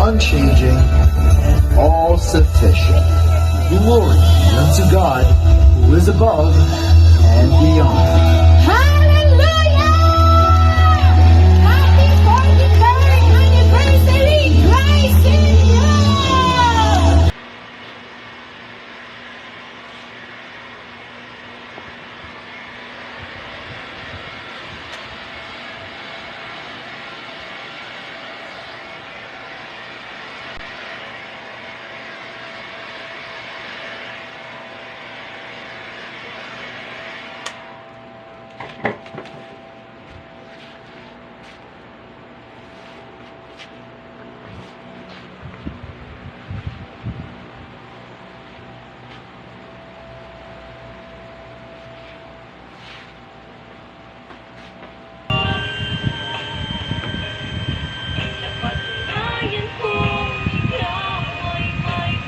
unchanging, and all-sufficient. Glory be unto God, who is above and beyond. Hallelujah! Happy 43rd anniversary, Christ in you! Patunayan kong ikaw ay may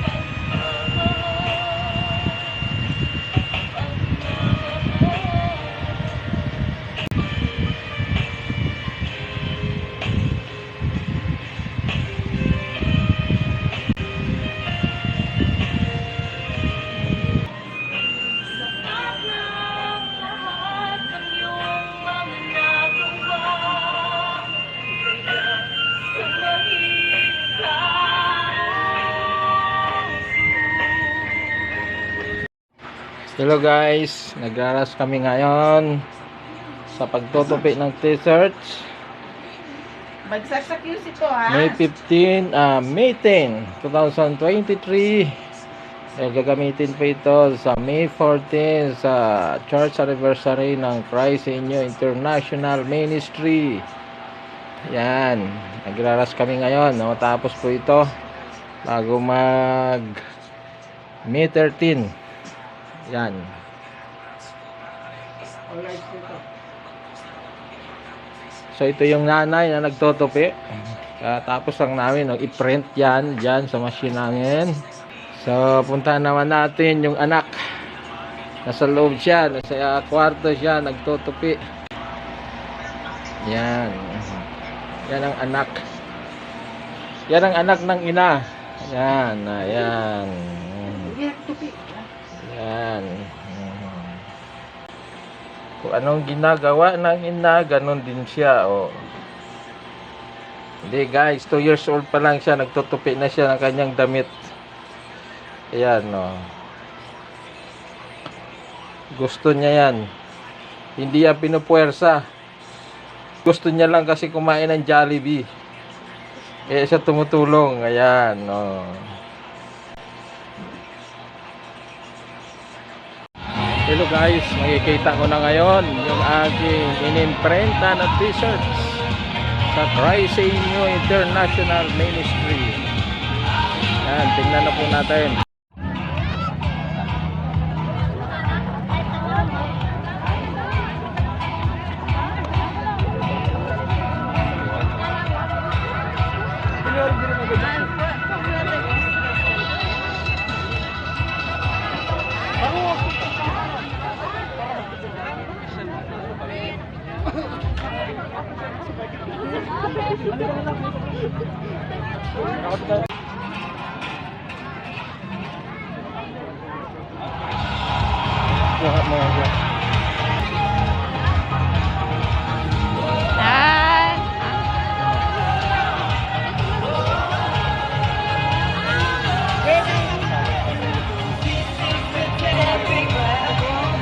sapat na ang lahat ng iyong mga nagawa. Kaya sa Hello guys, nagraras kami ngayon sa pagtutupi ng t-shirts. Bagsak sa QC to ha. May 10, 2023. Gagamitin pa ito sa May 14 sa church anniversary ng Christ in You International Ministry. Yan, nagraras kami ngayon. Matapos po ito bago mag May 13. Yan. So ito yung nanay na nagtutupi. Tapos lang namin i-print yan dyan sa machine namin. So puntahan naman natin yung anak. Nasa loob siya, nasa kwarto siya nagtutupi. Yan. Yan ang anak. Yan ang anak ng ina. Yan, ayan. Yan. Kung anong ginagawa ng ina, ganun din siya. Oh. Hindi guys, 2 years old pa lang siya, nagtutupi na siya ng kanyang damit. Ayan, oh. Gusto niya yan. Hindi yan pinupuwersa. Gusto niya lang kasi kumain ng Jollibee. Kaya siya tumutulong. Ayan, oh. Hello guys, makikita ko na ngayon yung aking inimprenta na t-shirts sa Christ in You International Ministry. Yan, tingnan na po natin.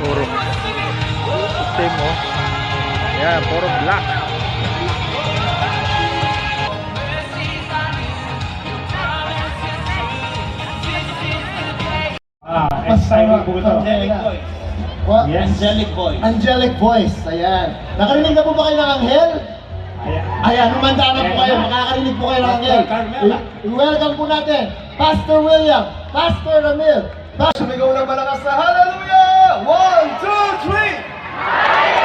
Puro itim, oh. Yan, puro black. Exciting po ito. Angelic voice. What? Yes. Angelic voice. Angelic voice. Ayan. Nakarinig na po ba kayo ng anghel? Ayan, humanda na po kayo. Makakarinig po kayo ng anghel. I-welcome po natin, Pastor William, Pastor Ramil. Sumigaw ng malakas na hallelujah! 1, 2, 3!